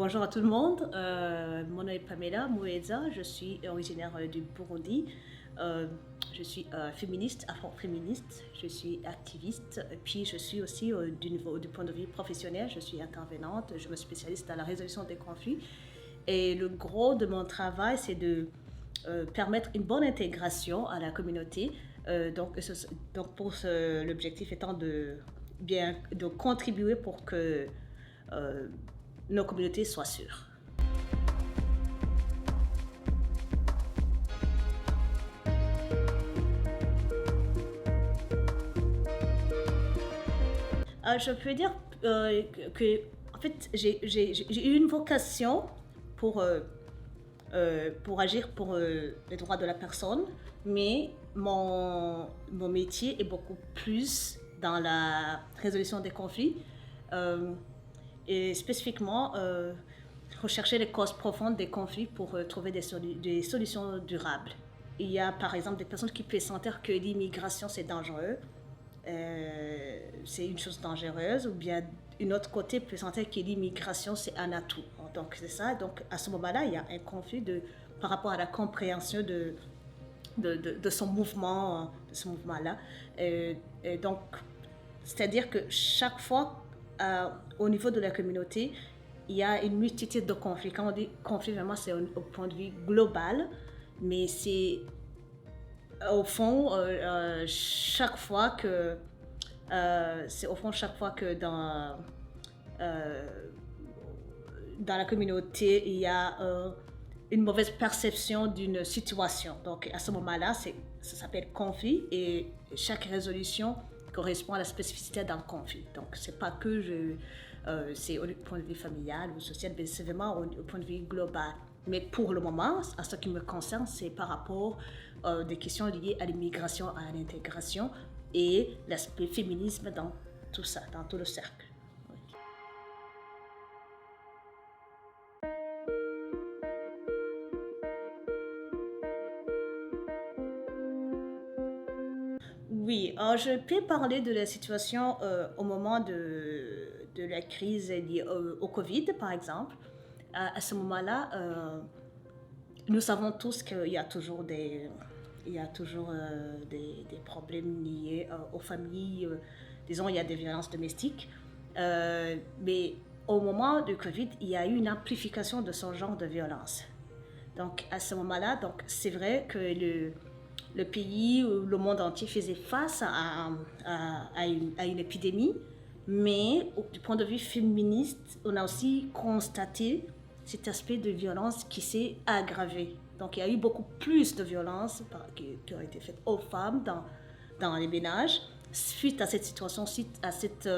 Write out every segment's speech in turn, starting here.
Bonjour à tout le monde. Mon nom est Pamela Moueza. Je suis originaire du Burundi. Euh, je suis féministe, afro-féministe. Je suis activiste. Et puis, je suis aussi, du point de vue professionnel, je suis intervenante. Je me spécialise dans la résolution des conflits. Et le gros de mon travail, c'est de permettre une bonne intégration à la communauté. L'objectif étant de contribuer pour que euh, nos communautés soient sûres. Je peux dire en fait, j'ai eu une vocation pour, euh, pour agir pour les droits de la personne, mais mon métier est beaucoup plus dans la résolution des conflits et spécifiquement rechercher les causes profondes des conflits pour trouver des solutions durables. Il y a par exemple des personnes qui peuvent sentir que l'immigration c'est dangereux, c'est une chose dangereuse, ou bien une autre côté peut sentir que l'immigration c'est un atout. Donc c'est ça. Donc à ce moment-là, il y a un conflit par rapport à la compréhension de son mouvement, de ce mouvement-là. Et donc, c'est-à-dire que chaque fois, au niveau de la communauté, il y a une multitude de conflits. Quand on dit conflit, vraiment, c'est au point de vue global, mais c'est au fond, chaque fois que euh, dans la communauté, il y a une mauvaise perception d'une situation. Donc à ce moment-là, ça s'appelle conflit et chaque résolution correspond à la spécificité d'un conflit. Donc c'est pas que c'est au point de vue familial ou social, mais c'est vraiment au point de vue global. Mais pour le moment, à ce qui me concerne, c'est par rapport des questions liées à l'immigration, à l'intégration et l'aspect féminisme dans tout ça, dans tout le cercle. Oui, je peux parler de la situation au moment de la crise liée au Covid, par exemple. À ce moment-là, nous savons tous qu'il y a toujours des problèmes liés aux familles. Disons, il y a des violences domestiques. Mais au moment du Covid, il y a eu une amplification de ce genre de violence. Donc, à ce moment-là, c'est vrai que le pays ou le monde entier faisait face à une épidémie, mais du point de vue féministe, on a aussi constaté cet aspect de violence qui s'est aggravé. Donc il y a eu beaucoup plus de violences qui ont été faites aux femmes dans les ménages suite à cette situation, suite à cette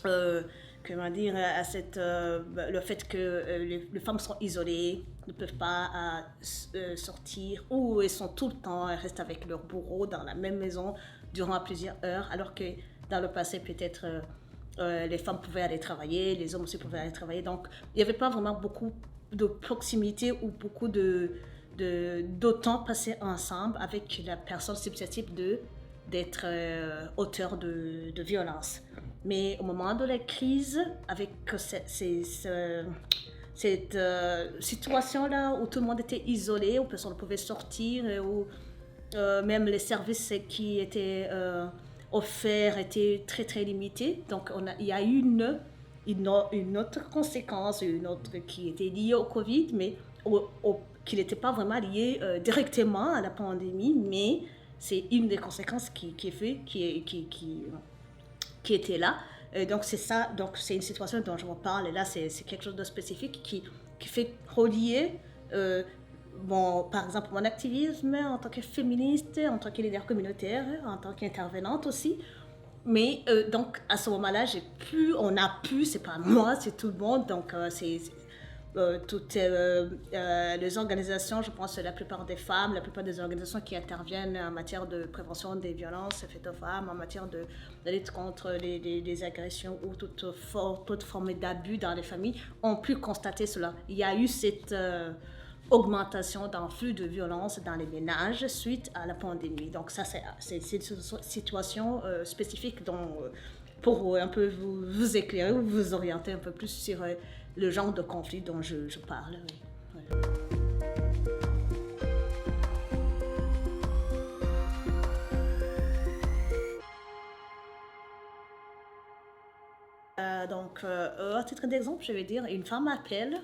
comment dire, le fait que les femmes sont isolées, ne peuvent pas sortir, ou elles sont tout le temps, elles restent avec leur bourreau dans la même maison durant plusieurs heures, alors que dans le passé, peut-être, les femmes pouvaient aller travailler, les hommes aussi pouvaient aller travailler. Donc, il n'y avait pas vraiment beaucoup de proximité ou beaucoup d'autant passé ensemble avec la personne susceptible d'être auteur de violence. Mais au moment de la crise, avec cette situation-là où tout le monde était isolé, où personne ne pouvait sortir, où même les services qui étaient offerts étaient très très limités. Donc il y a eu une autre conséquence, une autre qui était liée au Covid, mais qui n'était pas vraiment liée directement à la pandémie, mais c'est une des conséquences qui était là. Donc c'est ça, donc c'est une situation dont je vous parle, et là c'est quelque chose de spécifique qui fait relier par exemple mon activisme en tant que féministe, en tant que leader communautaire, en tant qu'intervenante aussi. Mais donc à ce moment-là, c'est pas moi, c'est tout le monde, donc toutes les organisations, je pense la plupart des femmes, la plupart des organisations qui interviennent en matière de prévention des violences faites aux femmes, en matière de lutte contre les agressions ou toute forme d'abus dans les familles, ont pu constater cela. Il y a eu cette augmentation dans le flux de violence dans les ménages suite à la pandémie. Donc ça, c'est une situation spécifique dont, pour un peu vous éclairer ou vous orienter un peu plus sur le genre de conflit dont je parle. Oui. Voilà. À titre d'exemple, je vais dire, une femme appelle,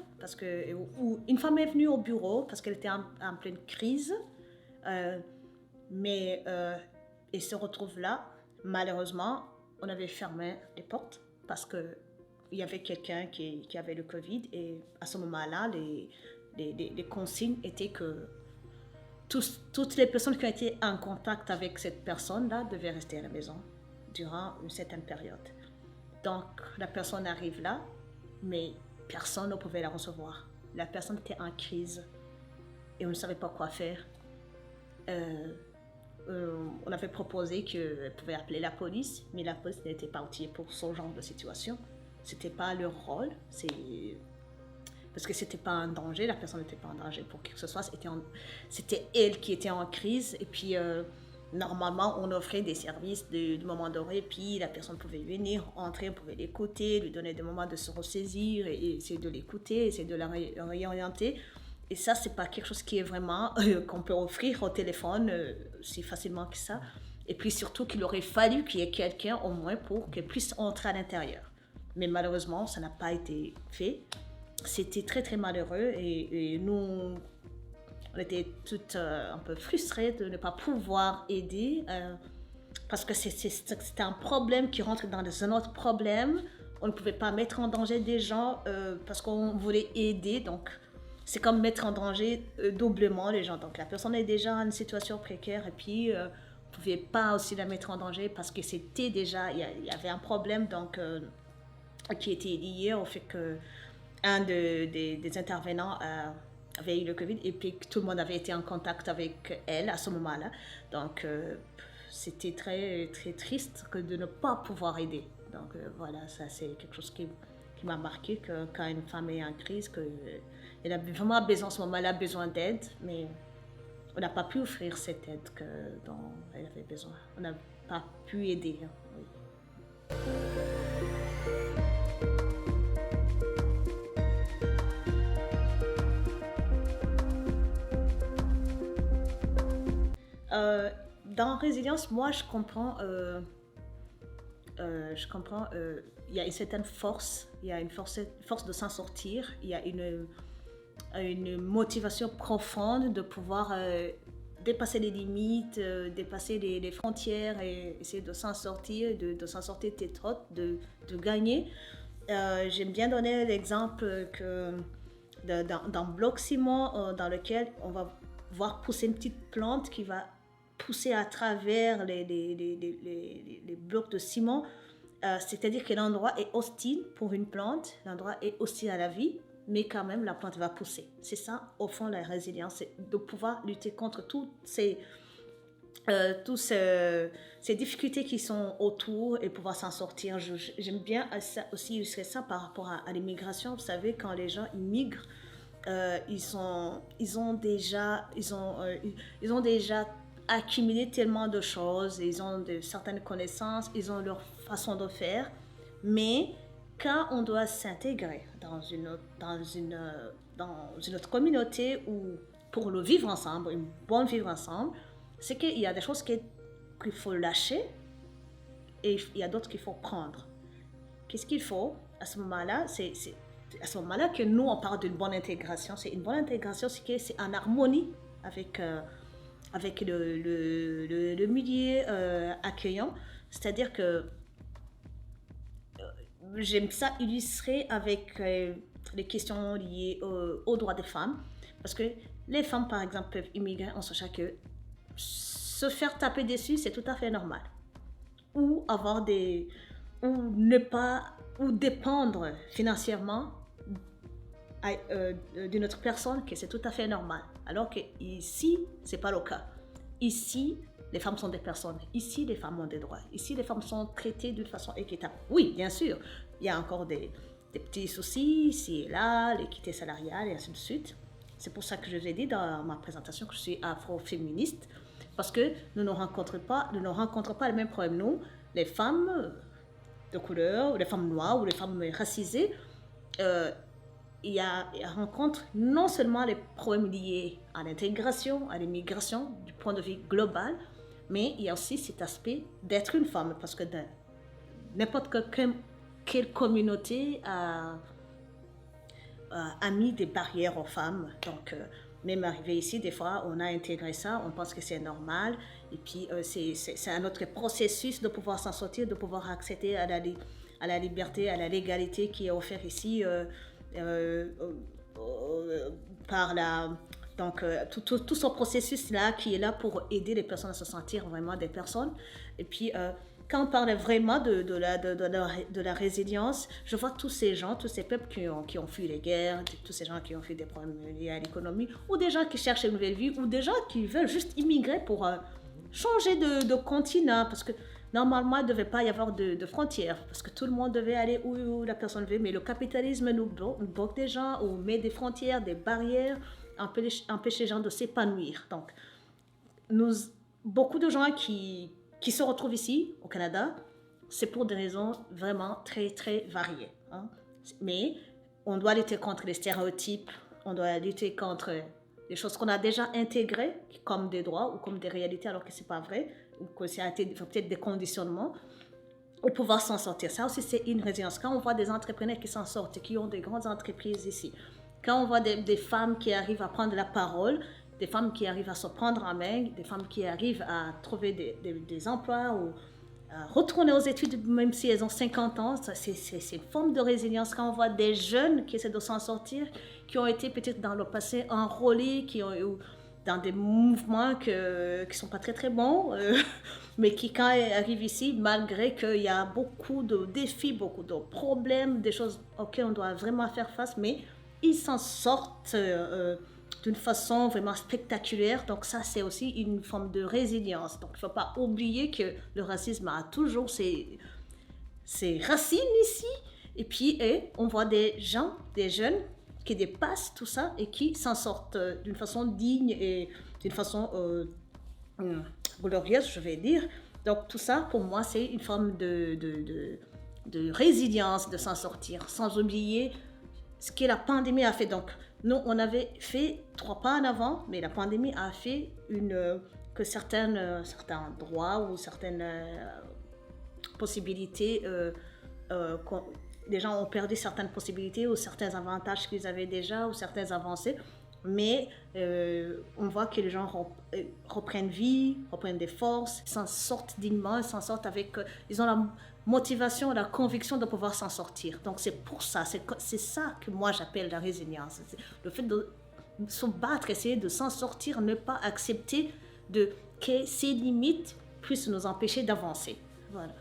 ou une femme est venue au bureau parce qu'elle était en pleine crise, euh, mais elle se retrouve là. Malheureusement, on avait fermé les portes parce qu'il y avait quelqu'un qui avait le Covid, et à ce moment-là, les consignes étaient que toutes les personnes qui ont été en contact avec cette personne-là devaient rester à la maison durant une certaine période. Donc, la personne arrive là, mais personne ne pouvait la recevoir. La personne était en crise et on ne savait pas quoi faire. On avait proposé qu'elle pouvait appeler la police, mais la police n'était pas outillée pour ce genre de situation. Ce n'était pas leur rôle, parce que ce n'était pas un danger, la personne n'était pas en danger pour qui que ce soit. C'était elle qui était en crise, et puis normalement, on offrait des services de moment donné, puis la personne pouvait venir, entrer, on pouvait l'écouter, lui donner des moments de se ressaisir, et essayer de l'écouter, essayer de la réorienter. Et ça, c'est pas quelque chose qui est vraiment qu'on peut offrir au téléphone si facilement que ça. Et puis surtout qu'il aurait fallu qu'il y ait quelqu'un au moins pour qu'elle puisse entrer à l'intérieur. Mais malheureusement, ça n'a pas été fait. C'était très très malheureux, et nous, on était toutes un peu frustrées de ne pas pouvoir aider parce que c'était un problème qui rentre dans un autre problème. On ne pouvait pas mettre en danger des gens parce qu'on voulait aider. Donc, c'est comme mettre en danger doublement les gens. Donc, la personne est déjà en situation précaire, et puis on ne pouvait pas aussi la mettre en danger parce que c'était déjà, il y avait un problème qui était lié au fait que un des intervenants avait eu le Covid, et puis tout le monde avait été en contact avec elle à ce moment-là. Donc, c'était très, très triste de ne pas pouvoir aider. Donc, voilà, ça c'est quelque chose qui m'a marqué, que quand une femme est en crise, qu'elle a vraiment besoin, en ce moment-là, besoin d'aide, mais on n'a pas pu offrir cette aide dont elle avait besoin. On n'a pas pu aider. Oui. Dans Résilience, moi, je comprends, il y a une certaine force, il y a une force de s'en sortir, il y a une motivation profonde de pouvoir dépasser les limites, dépasser les frontières, et essayer de s'en sortir, de s'en sortir tête haute, de gagner. J'aime bien donner l'exemple d'un bloc ciment dans lequel on va voir pousser une petite plante qui va pousser à travers les blocs de ciment. C'est-à-dire que l'endroit est hostile pour une plante, l'endroit est hostile à la vie, mais quand même la plante va pousser. C'est ça, au fond, la résilience, c'est de pouvoir lutter contre toutes ces difficultés qui sont autour et pouvoir s'en sortir. J'aime bien aussi illustrer ça par rapport à l'immigration. Vous savez, quand les gens immigrent, ils ont déjà accumulé tellement de choses, ils ont certaines connaissances, ils ont leur façon de faire, mais quand on doit s'intégrer dans une autre communauté, ou pour le vivre ensemble, une bonne vivre ensemble, c'est qu'il y a des choses qu'il faut lâcher, et il y a d'autres qu'il faut prendre. Qu'est-ce qu'il faut à ce moment-là? C'est à ce moment-là que nous, on parle d'une bonne intégration. C'est une bonne intégration, c'est que c'est en harmonie avec le milieu accueillant. C'est-à-dire que j'aime ça illustrer avec les questions liées aux droits des femmes. Parce que les femmes, par exemple, peuvent immigrer en sachant que se faire taper dessus, c'est tout à fait normal. Ou ou dépendre financièrement d'une autre personne, que c'est tout à fait normal. Alors qu'ici, ce n'est pas le cas. Ici, les femmes sont des personnes. Ici, les femmes ont des droits. Ici, les femmes sont traitées d'une façon équitable. Oui, bien sûr, il y a encore des petits soucis ici et là, l'équité salariale et ainsi de suite. C'est pour ça que je vous ai dit dans ma présentation que je suis afro-féministe, parce que nous ne rencontrons pas les mêmes problèmes. Nous, les femmes de couleur, ou les femmes noires, ou les femmes racisées, il rencontre non seulement les problèmes liés à l'intégration, à l'immigration, du point de vue global, mais il y a aussi cet aspect d'être une femme, parce que n'importe quelle communauté a mis des barrières aux femmes. Donc, même arrivé ici, des fois, on a intégré ça, on pense que c'est normal. Et puis, c'est un autre processus de pouvoir s'en sortir, de pouvoir accéder à la liberté, à la légalité qui est offerte ici par la... Donc, tout ce processus-là qui est là pour aider les personnes à se sentir vraiment des personnes. Et puis, quand on parle vraiment de la résilience, je vois tous ces gens, tous ces peuples qui ont fui les guerres, tous ces gens qui ont fui des problèmes liés à l'économie, ou des gens qui cherchent une nouvelle vie, ou des gens qui veulent juste immigrer pour changer de continent, parce que normalement, il ne devait pas y avoir de frontières, parce que tout le monde devait aller où la personne veut, mais le capitalisme nous bloque des gens, ou met des frontières, des barrières, empêche les gens de s'épanouir. Donc, beaucoup de gens qui se retrouvent ici, au Canada, c'est pour des raisons vraiment très, très variées. Hein. Mais on doit lutter contre les stéréotypes, on doit lutter contre les choses qu'on a déjà intégrées, comme des droits ou comme des réalités, alors que ce n'est pas vrai, ou que c'est peut-être des conditionnements, pour pouvoir s'en sortir. Ça aussi, c'est une résilience. Quand on voit des entrepreneurs qui s'en sortent, qui ont des grandes entreprises ici, quand on voit des femmes qui arrivent à prendre la parole, des femmes qui arrivent à se prendre en main, des femmes qui arrivent à trouver des emplois ou à retourner aux études, même si elles ont 50 ans, c'est une forme de résilience. Quand on voit des jeunes qui essaient de s'en sortir, qui ont été peut-être dans le passé enrôlés, qui ont eu dans des mouvements qui ne sont pas très très bons, mais qui quand elles arrivent ici, malgré qu'il y a beaucoup de défis, beaucoup de problèmes, des choses auxquelles on doit vraiment faire face, mais ils s'en sortent d'une façon vraiment spectaculaire. Donc ça, c'est aussi une forme de résilience. Donc il ne faut pas oublier que le racisme a toujours ses racines ici. Et puis, on voit des gens, des jeunes qui dépassent tout ça et qui s'en sortent d'une façon digne et d'une façon glorieuse, je vais dire. Donc tout ça, pour moi, c'est une forme de résilience de s'en sortir, sans oublier ce que la pandémie a fait. Donc, nous, on avait fait 3 pas en avant, mais la pandémie a fait que certains droits ou certaines possibilités, les gens ont perdu certaines possibilités ou certains avantages qu'ils avaient déjà ou certaines avancées. Mais on voit que les gens reprennent vie, reprennent des forces, s'en sortent dignement, s'en sortent avec... ils ont la motivation, la conviction de pouvoir s'en sortir. Donc c'est pour ça, c'est ça que moi j'appelle la résilience. C'est le fait de se battre, essayer de s'en sortir, ne pas accepter que ces limites puissent nous empêcher d'avancer. Voilà.